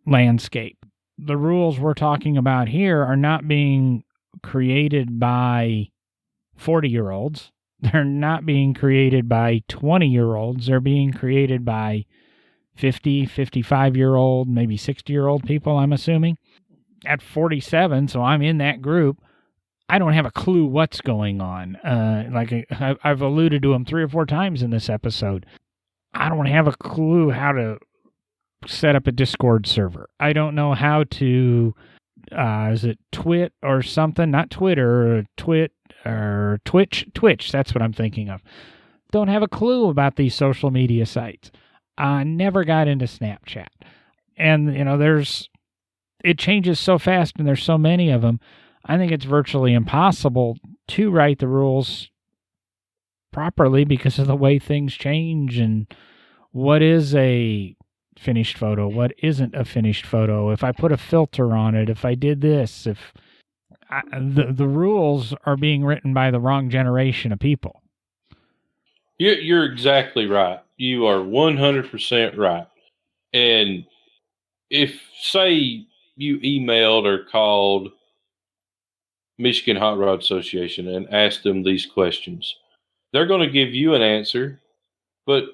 landscape. The rules we're talking about here are not being created by 40-year-olds. They're not being created by 20-year-olds. They're being created by 50, 55-year-old, maybe 60-year-old people, I'm assuming. At 47, so I'm in that group, I don't have a clue what's going on. Like I've alluded to them 3 or 4 times in this episode. I don't have a clue how to set up a Discord server. I don't know how to, is it Twit or something? Not Twitter, or Twit, or Twitch. That's what I'm thinking of. Don't have a clue about these social media sites. I never got into Snapchat. And, it changes so fast and there's so many of them. I think it's virtually impossible to write the rules properly because of the way things change and what is a finished photo, what isn't a finished photo, if I put a filter on it, if I did this, the rules are being written by the wrong generation of people. You're exactly right. You are 100% right. And if, say, you emailed or called Michigan Hot Rod Association and asked them these questions, they're going to give you an answer, but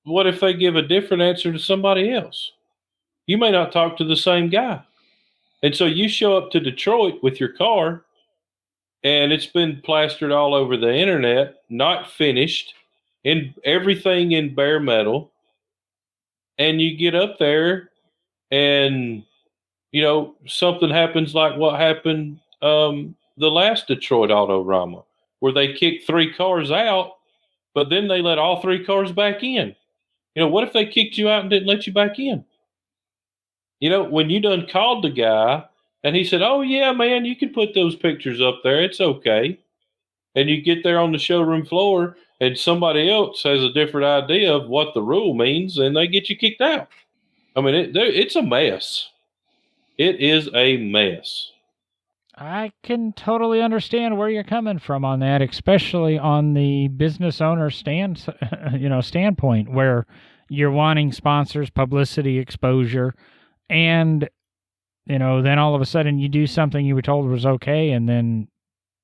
what if they give a different answer to somebody else? You may not talk to the same guy. And so you show up to Detroit with your car and it's been plastered all over the internet, not finished, in everything in bare metal. And you get up there and, something happens like what happened the last Detroit Autorama, where they kicked 3 cars out, but then they let all 3 cars back in. What if they kicked you out and didn't let you back in? When you done called the guy and he said, "Oh yeah, man, you can put those pictures up there. It's okay." And you get there on the showroom floor and somebody else has a different idea of what the rule means and they get you kicked out. I mean, it's a mess. It is a mess. I can totally understand where you're coming from on that, especially on the business owner standpoint, where you're wanting sponsors, publicity, exposure, and then all of a sudden you do something you were told was okay, and then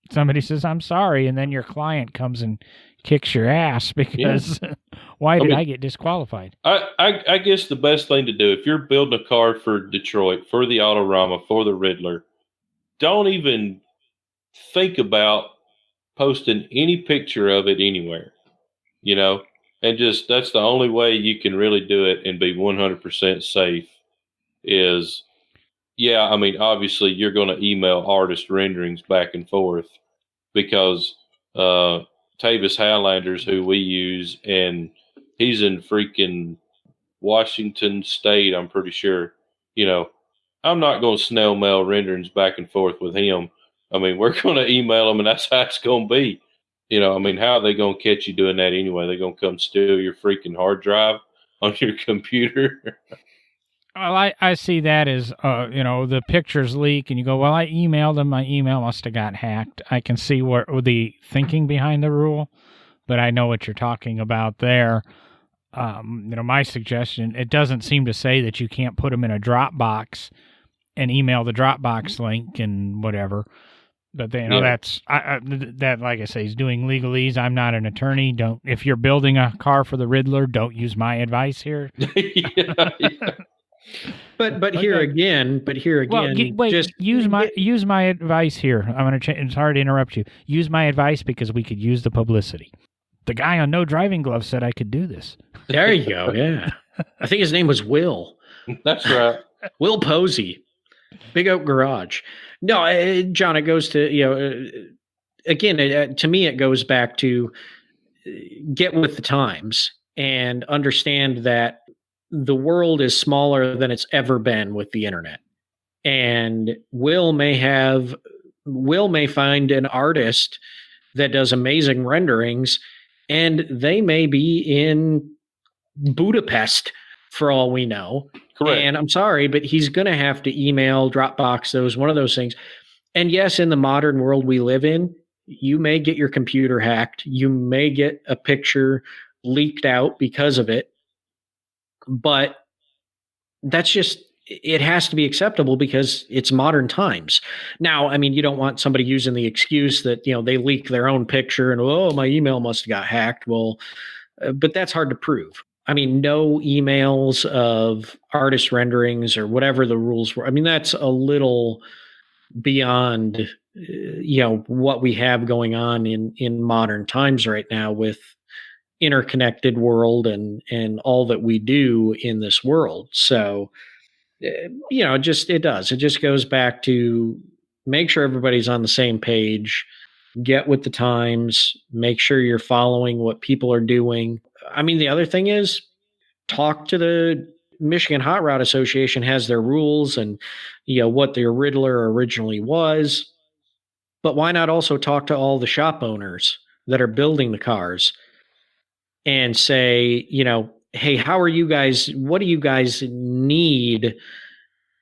somebody says, "I'm sorry," and then your client comes and kicks your ass because why did I get disqualified? I guess the best thing to do if you're building a car for Detroit, for the Autorama, for the Riddler, don't even think about posting any picture of it anywhere, and just that's the only way you can really do it and be 100% safe is, obviously you're going to email artist renderings back and forth because Tavis Highlanders, who we use, and he's in freaking Washington State, I'm pretty sure, I'm not going to snail mail renderings back and forth with him. I mean, we're going to email him, and that's how it's going to be. How are they going to catch you doing that anyway? They're going to come steal your freaking hard drive on your computer? Well, I see that as, the pictures leak, and you go, well, I emailed them. My email must have got hacked. I can see the thinking behind the rule, but I know what you're talking about there. My suggestion, it doesn't seem to say that you can't put them in a Dropbox and email the Dropbox link and whatever. But that's that. Like I say, is doing legalese. I'm not an attorney. If you're building a car for the Riddler, don't use my advice here. yeah. But here again, well, wait, just use my advice here. I'm going to change. Sorry to interrupt you. Use my advice because we could use the publicity. The guy on No Driving Gloves said I could do this. There you go. Yeah, I think his name was Will. That's right. Will Posey, Big Oak Garage. No, John, it goes to again. To me, it goes back to get with the times and understand that the world is smaller than it's ever been with the internet. And Will may find an artist that does amazing renderings, and they may be in Budapest for all we know. Correct. And I'm sorry, but he's going to have to email, Dropbox, one of those things. And yes, in the modern world we live in, you may get your computer hacked. You may get a picture leaked out because of it. But that's just, it has to be acceptable because it's modern times. Now, I mean, you don't want somebody using the excuse that, they leak their own picture and, oh, my email must have got hacked. Well, but that's hard to prove. I mean, no emails of artist renderings or whatever the rules were. I mean, that's a little beyond, what we have going on in modern times right now with interconnected world and all that we do in this world. So, it just goes back to make sure everybody's on the same page, get with the times, make sure you're following what people are doing. I mean, the other thing is talk to the Michigan Hot Rod Association has their rules and, what their Riddler originally was. But why not also talk to all the shop owners that are building the cars and say, hey, what do you guys need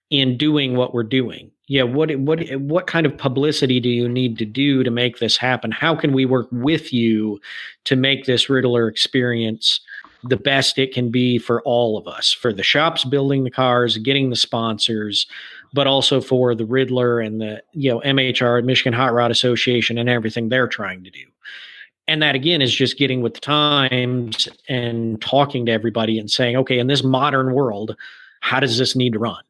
in doing what we're doing? Yeah, what kind of publicity do you need to do to make this happen? How can we work with you to make this Riddler experience the best it can be for all of us, for the shops building the cars, getting the sponsors, but also for the Riddler and the MHR, Michigan Hot Rod Association, and everything they're trying to do. And that, again, is just getting with the times and talking to everybody and saying, okay, in this modern world, how does this need to run?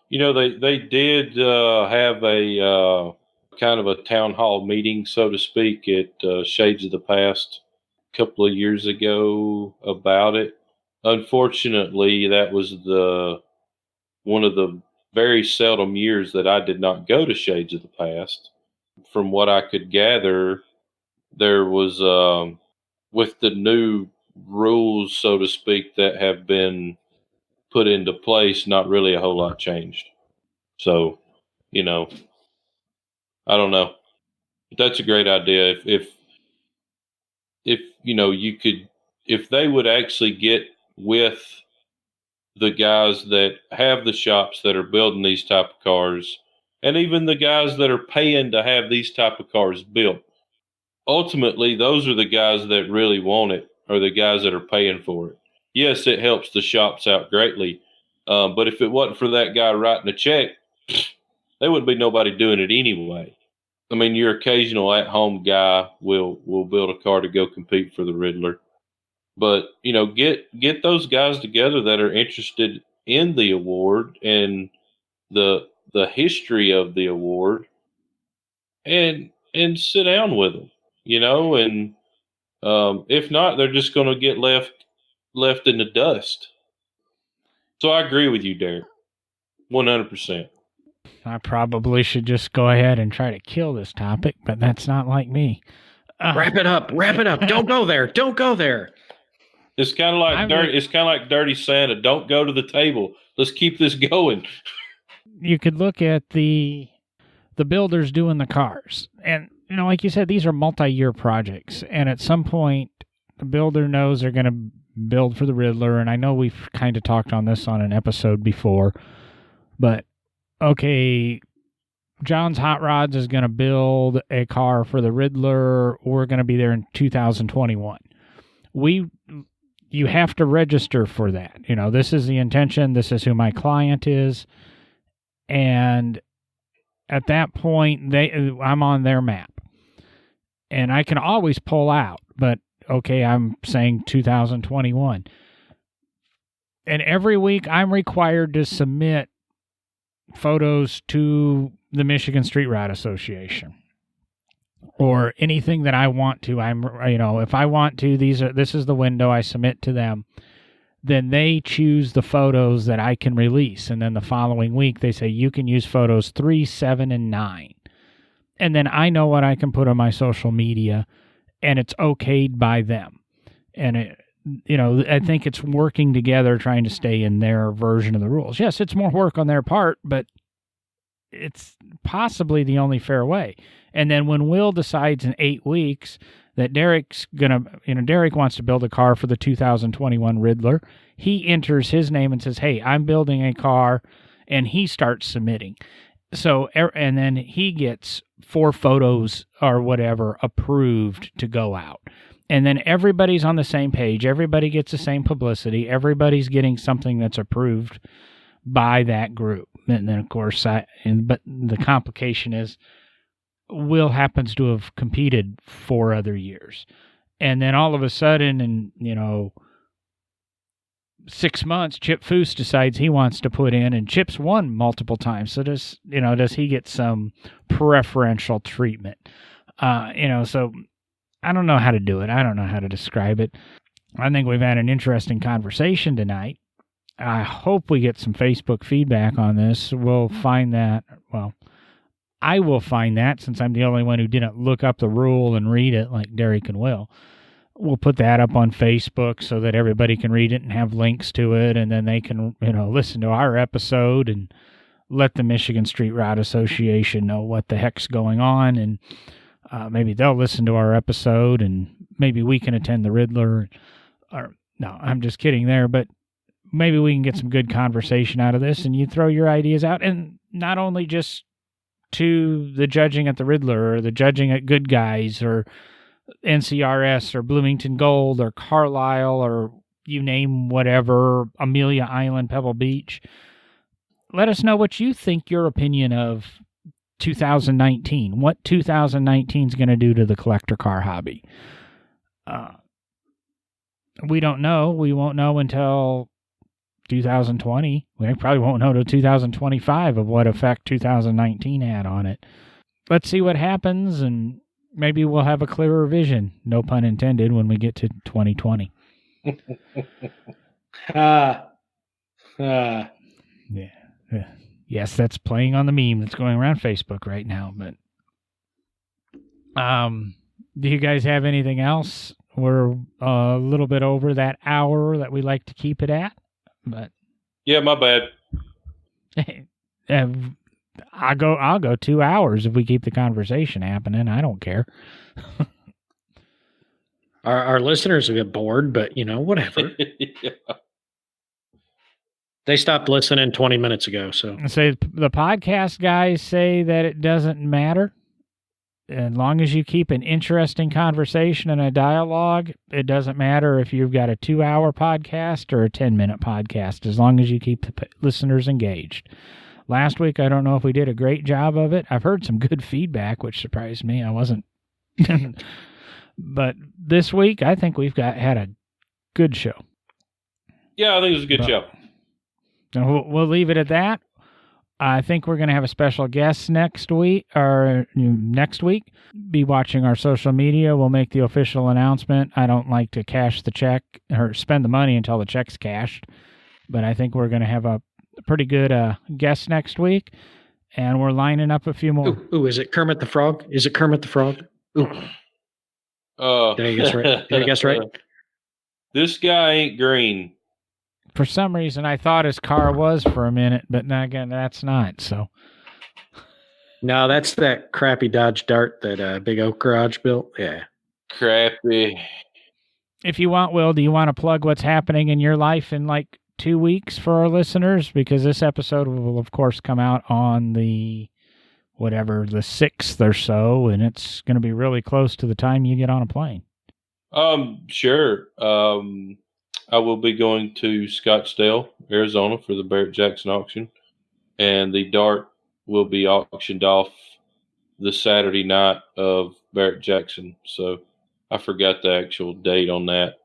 You know, they did have a kind of a town hall meeting, so to speak, at Shades of the Past a couple of years ago about it. Unfortunately, that was one of the very seldom years that I did not go to Shades of the Past. From what I could gather, there was with the new rules, so to speak, that have been put into place, not really a whole lot changed. So, you know, I don't know. That's a great idea. If you know, you could, if they would actually get with the guys that have the shops that are building these type of cars, and even the guys that are paying to have these type of cars built, ultimately, those are the guys that really want it, or the guys that are paying for it. Yes, it helps the shops out greatly, but if it wasn't for that guy writing a check, there wouldn't be nobody doing it anyway. I mean, your occasional at-home guy will build a car to go compete for the Riddler, but you know, get those guys together that are interested in the award and the history of the award, and sit down with them, you know, and if not, they're just going to get left in the dust. So I agree with you, Derek, 100%. I probably should just go ahead and try to kill this topic, but that's not like me. Wrap it up. Don't go there. Don't go there. It's kind of like It's kind of like Dirty Santa. Don't go to the table. Let's keep this going. You could look at the builders doing the cars, and you know, like you said, these are multi-year projects, and at some point, the builder knows they're going to build for the Riddler, and I know we've kind of talked on this on an episode before, but okay, John's Hot Rods is going to build a car for the Riddler. We're going to be there in 2021. You have to register for that. You know, this is the intention. This is who my client is. And at that point, I'm on their map. And I can always pull out. But, okay, I'm saying 2021. And every week, I'm required to submit photos to the Michigan Street Rod Association, or anything that I want to. If I want to, this is the window I submit to them. Then they choose the photos that I can release, and then the following week they say you can use photos 3, 7, and 9, and then I know what I can put on my social media, and it's okayed by them. And I think it's working together, trying to stay in their version of the rules. Yes, it's more work on their part, but it's possibly the only fair way. And then when Will decides in 8 weeks that Derek wants to build a car for the 2021 Riddler, he enters his name and says, hey, I'm building a car, and he starts submitting. So, and then he gets 4 photos or whatever approved to go out. And then everybody's on the same page. Everybody gets the same publicity. Everybody's getting something that's approved by that group. And then, of course, but the complication is Will happens to have competed 4 other years. And then all of a sudden, in 6 months, Chip Foose decides he wants to put in, and Chip's won multiple times. So does he get some preferential treatment? So I don't know how to do it. I don't know how to describe it. I think we've had an interesting conversation tonight. I hope we get some Facebook feedback on this. We'll find that. Well, I will find that, since I'm the only one who didn't look up the rule and read it like Derek and Will. We'll put that up on Facebook so that everybody can read it and have links to it, and then they can, listen to our episode and let the Michigan Street Rod Association know what the heck's going on, and maybe they'll listen to our episode, and maybe we can attend the Riddler. Or no, I'm just kidding there, but maybe we can get some good conversation out of this, and you throw your ideas out, and not only just to the judging at the Riddler, or the judging at Good Guys, or NCRS, or Bloomington Gold, or Carlisle, or you name whatever, Amelia Island, Pebble Beach. Let us know what you think, your opinion of 2019. What 2019 is going to do to the collector car hobby. We don't know. We won't know until 2020. We probably won't know until 2025 of what effect 2019 had on it. Let's see what happens, and maybe we'll have a clearer vision, no pun intended, when we get to 2020. Yeah. Yes, that's playing on the meme that's going around Facebook right now. But do you guys have anything else? We're a little bit over that hour that we like to keep it at. But yeah, my bad. I'll go 2 hours if we keep the conversation happening. I don't care. Our listeners will get bored, but whatever. Yeah. They stopped listening 20 minutes ago. So the podcast guys say that it doesn't matter. As long as you keep an interesting conversation and a dialogue, it doesn't matter if you've got a 2-hour podcast or a 10-minute podcast, as long as you keep the listeners engaged. Last week, I don't know if we did a great job of it. I've heard some good feedback, which surprised me. I wasn't. But this week, I think we've had a good show. Yeah, I think it was a good show. We'll leave it at that. I think we're going to have a special guest next week. Be watching our social media. We'll make the official announcement. I don't like to cash the check or spend the money until the check's cashed, but I think we're going to have a pretty good guest next week, and we're lining up a few more. Ooh, is it Kermit the Frog? Is it Kermit the Frog? Ooh. Did I guess right? Did I guess right? This guy ain't green. For some reason, I thought his car was for a minute, but now again, that's not. So, no, that's that crappy Dodge Dart that Big Oak Garage built. Yeah, crappy. If you want, Will, do you want to plug what's happening in your life in like 2 weeks for our listeners? Because this episode will, of course, come out on the 6th or so, and it's going to be really close to the time you get on a plane. Sure. I will be going to Scottsdale, Arizona for the Barrett-Jackson auction, and the Dart will be auctioned off the Saturday night of Barrett-Jackson. So I forgot the actual date on that.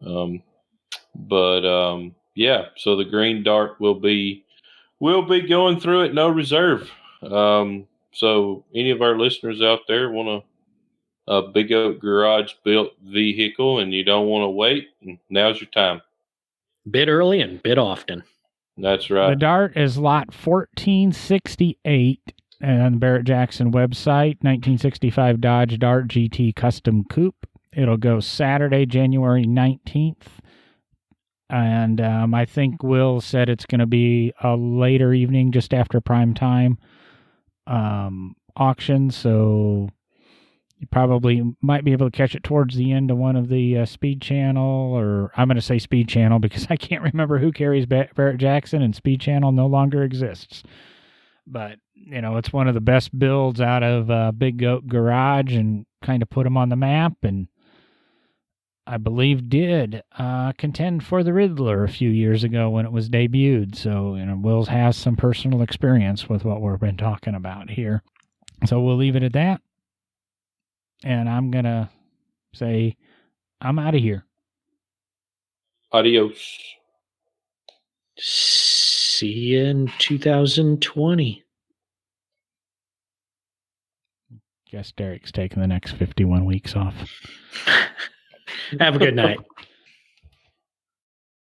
Yeah, so the green Dart will be going through it, no reserve. So any of our listeners out there want a Big Oak Garage built vehicle and you don't want to wait, now's your time. Bid early and bid often. That's right. The Dart is lot 1468 on the Barrett-Jackson website, 1965 Dodge Dart GT Custom Coupe. It'll go Saturday, January 19th. And I think Will said it's going to be a later evening, just after prime time auction. So you probably might be able to catch it towards the end of one of the Speed Channel, or I'm going to say Speed Channel because I can't remember who carries Barrett-Jackson, and Speed Channel no longer exists. But, it's one of the best builds out of Big Oak Garage and kind of put them on the map, and I believe did contend for the Riddler a few years ago when it was debuted. So, Will has some personal experience with what we've been talking about here. So we'll leave it at that. And I'm going to say, I'm out of here. Adios. See you in 2020. Guess Derek's taking the next 51 weeks off. Have a good night.